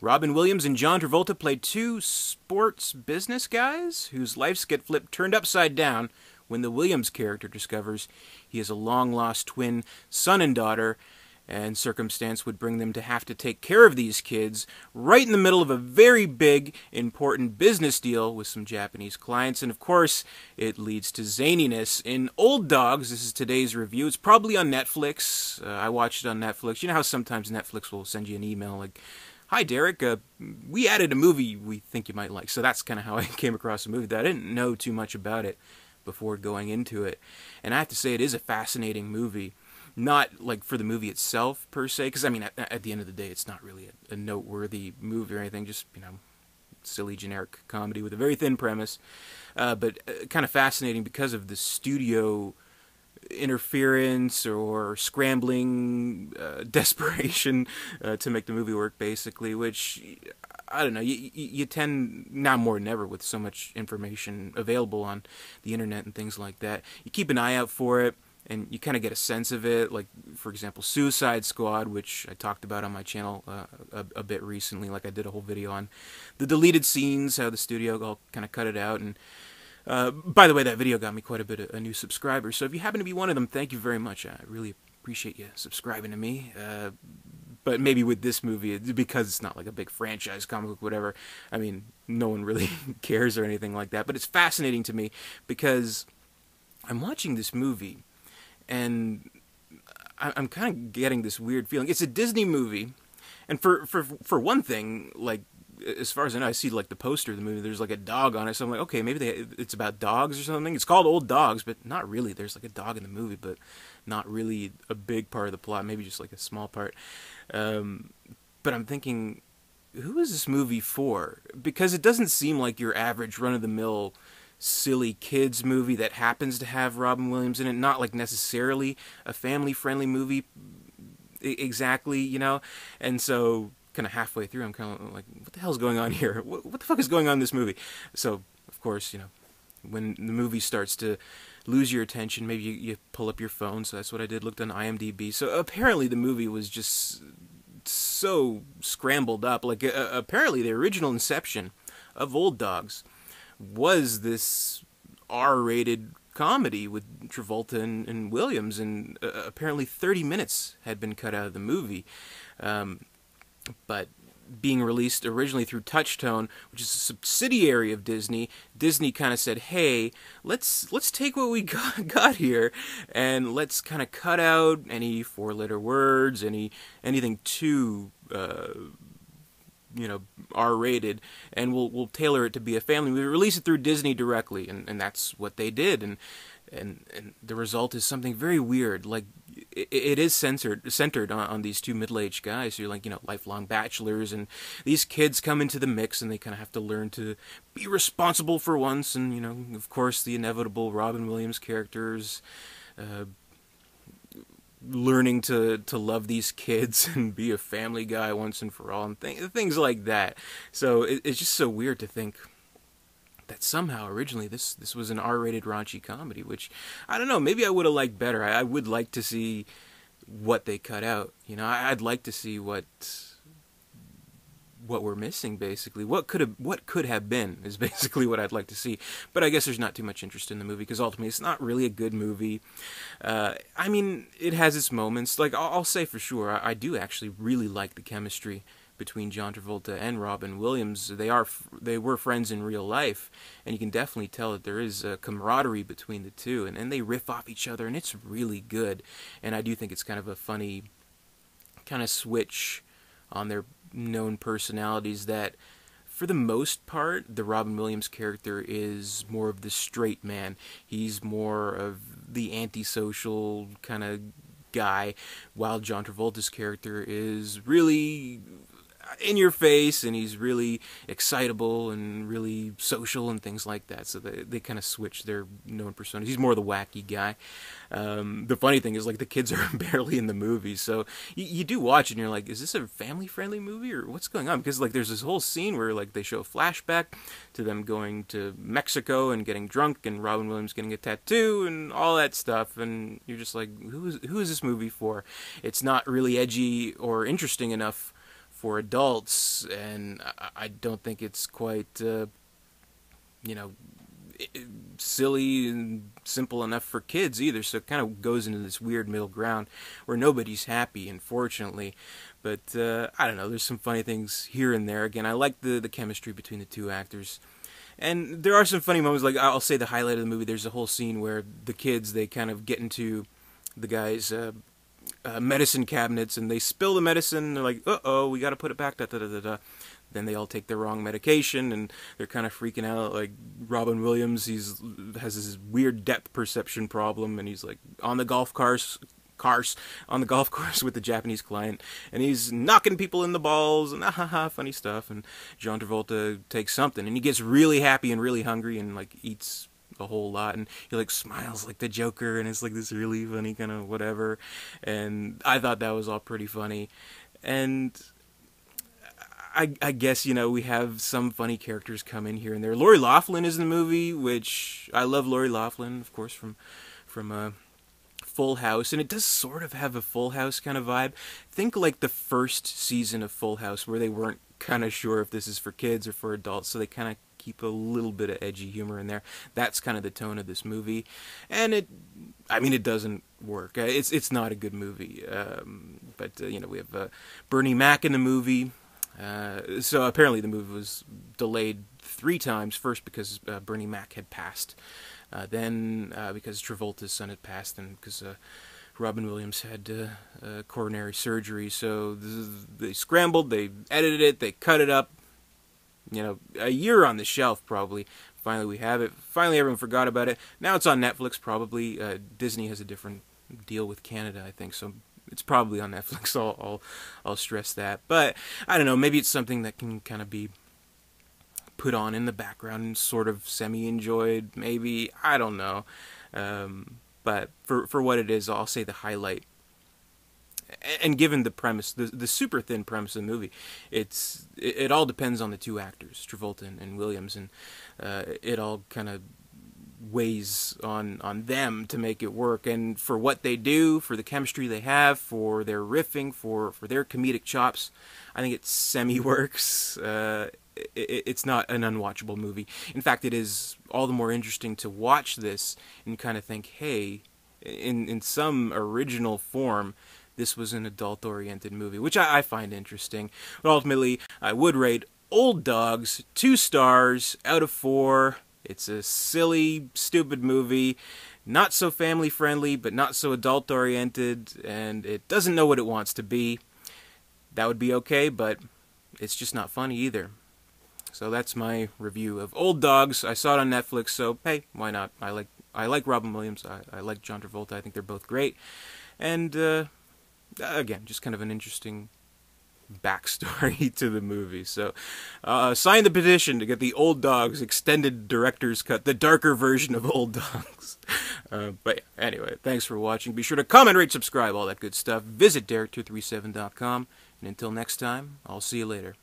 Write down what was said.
Robin Williams and John Travolta played two sports business guys whose lives get flipped turned upside down when the Williams character discovers he has a long-lost twin son and daughter, and circumstance would bring them to have to take care of these kids right in the middle of a very big, important business deal with some Japanese clients. And of course, it leads to zaniness in Old Dogs. This is today's review. It's probably on Netflix. I watched it on Netflix. You know how sometimes Netflix will send you an email like, "Hi, Derek, we added a movie we think you might like." So that's kind of how I came across the movie. I didn't know too much about it before going into it. And I have to say, it is a fascinating movie. Not like for the movie itself, per se, because I mean, at the end of the day, it's not really a noteworthy movie or anything, just, silly generic comedy with a very thin premise. But kind of fascinating because of the studio interference or scrambling desperation to make the movie work, basically, which I don't know, you tend, now more than ever with so much information available on the internet and things like that, you keep an eye out for it and you kind of get a sense of it. Like, for example, Suicide Squad, which I talked about on my channel a bit recently. Like, I did a whole video on the deleted scenes, how the studio all kind of cut it out. And by the way, that video got me quite a bit of new subscribers. So if you happen to be one of them, thank you very much. I really appreciate you subscribing to me. But maybe with this movie, because it's not like a big franchise, comic book, whatever, I mean, no one really cares or anything like that. But it's fascinating to me because I'm watching this movie, and I'm kind of getting this weird feeling. It's a Disney movie, and for one thing, like, as far as I know, I see like the poster of the movie, there's like a dog on it, so I'm like, okay, maybe it's about dogs or something. It's called Old Dogs, but not really. There's like a dog in the movie, but not really a big part of the plot, maybe just like a small part. But I'm thinking, who is this movie for? Because it doesn't seem like your average run-of-the-mill silly kids movie that happens to have Robin Williams in it. Not like necessarily a family-friendly movie exactly, And so kind of halfway through, I'm kind of like, what the hell's going on here? What the fuck is going on in this movie? So, of course, when the movie starts to lose your attention, maybe you pull up your phone. So that's what I did, looked on IMDb. So apparently the movie was just so scrambled up. Like, apparently the original inception of Old Dogs was this R-rated comedy with Travolta and Williams, and apparently 30 minutes had been cut out of the movie. But being released originally through Touchstone, which is a subsidiary of Disney, Disney kind of said, "Hey, let's take what we got here, and let's kind of cut out any four-letter words, anything too R-rated, and we'll tailor it to be a family. We release it through Disney directly," and that's what they did, and the result is something very weird. Like, it is centered on these two middle-aged guys who are like, lifelong bachelors, and these kids come into the mix, and they kind of have to learn to be responsible for once, and of course, the inevitable Robin Williams characters learning to love these kids and be a family guy once and for all, and things like that. So it's just so weird to think that somehow originally this was an R-rated raunchy comedy, which, I don't know, maybe I would have liked better. I would like to see what they cut out. I'd like to see what we're missing, basically. What could have been is basically what I'd like to see. But I guess there's not too much interest in the movie, because ultimately it's not really a good movie. I mean, it has its moments. Like, I'll say for sure, I do actually really like the chemistry between John Travolta and Robin Williams. They were friends in real life, and you can definitely tell that there is a camaraderie between the two, and they riff off each other, and it's really good. And I do think it's kind of a funny kind of switch on their known personalities, that for the most part, the Robin Williams character is more of the straight man. He's more of the antisocial kind of guy, while John Travolta's character is really in your face, and he's really excitable and really social and things like that. So they kind of switch their known personas. He's more the wacky guy. The funny thing is, like, the kids are barely in the movie, so you do watch it and you're like, is this a family-friendly movie, or what's going on? Because, like, there's this whole scene where, like, they show a flashback to them going to Mexico and getting drunk, and Robin Williams getting a tattoo and all that stuff, and you're just like, who is this movie for? It's not really edgy or interesting enough for adults, and I don't think it's quite, silly and simple enough for kids either. So it kind of goes into this weird middle ground where nobody's happy, unfortunately. But I don't know, there's some funny things here and there. Again, I like the chemistry between the two actors. And there are some funny moments, like I'll say the highlight of the movie, there's a whole scene where the kids, they kind of get into the guy's medicine cabinets, and they spill the medicine, they're like, uh-oh, we gotta put it back, da-da-da-da-da. Then they all take the wrong medication, and they're kind of freaking out. Like Robin Williams, has this weird depth perception problem, and he's like on the golf course with the Japanese client, and he's knocking people in the balls, and funny stuff. And John Travolta takes something, and he gets really happy and really hungry, and like eats a whole lot, and he like smiles like the Joker, and it's like this really funny kind of whatever. And I thought that was all pretty funny. And I guess, we have some funny characters come in here and there. Lori Loughlin is in the movie, which I love Lori Loughlin, of course, from Full House, and it does sort of have a Full House kind of vibe. Think like the first season of Full House, where they weren't kind of sure if this is for kids or for adults, so they kind of keep a little bit of edgy humor in there. That's kind of the tone of this movie, and it doesn't work. It's not a good movie, but we have Bernie Mac in the movie. So apparently the movie was delayed 3 times. First because Bernie Mac had passed, then because Travolta's son had passed, and because Robin Williams had coronary surgery. So they scrambled, they edited it, they cut it up. A year on the shelf probably. Finally we have it. Finally everyone forgot about it. Now it's on Netflix probably. Disney has a different deal with Canada, I think, so it's probably on Netflix. I'll stress that. But I don't know, maybe it's something that can kind of be put on in the background and sort of semi-enjoyed, maybe. I don't know. But for what it is, I'll say the highlight. And given the premise, the super thin premise of the movie, it all depends on the two actors, Travolta and Williams, and it all kind of weighs on them to make it work. And for what they do, for the chemistry they have, for their riffing, for their comedic chops, I think it semi-works. It's not an unwatchable movie. In fact, it is all the more interesting to watch this and kind of think, hey, in some original form, this was an adult-oriented movie, which I find interesting. But ultimately, I would rate Old Dogs 2 stars out of 4. It's a silly, stupid movie, not so family-friendly, but not so adult-oriented, and it doesn't know what it wants to be. That would be okay, but it's just not funny either. So that's my review of Old Dogs. I saw it on Netflix, so hey, why not? I like Robin Williams. I like John Travolta. I think they're both great. And again, just kind of an interesting backstory to the movie. So sign the petition to get the Old Dogs extended director's cut, the darker version of Old Dogs. But anyway, thanks for watching. Be sure to comment, rate, subscribe, all that good stuff. Visit Derek237.com. And until next time, I'll see you later.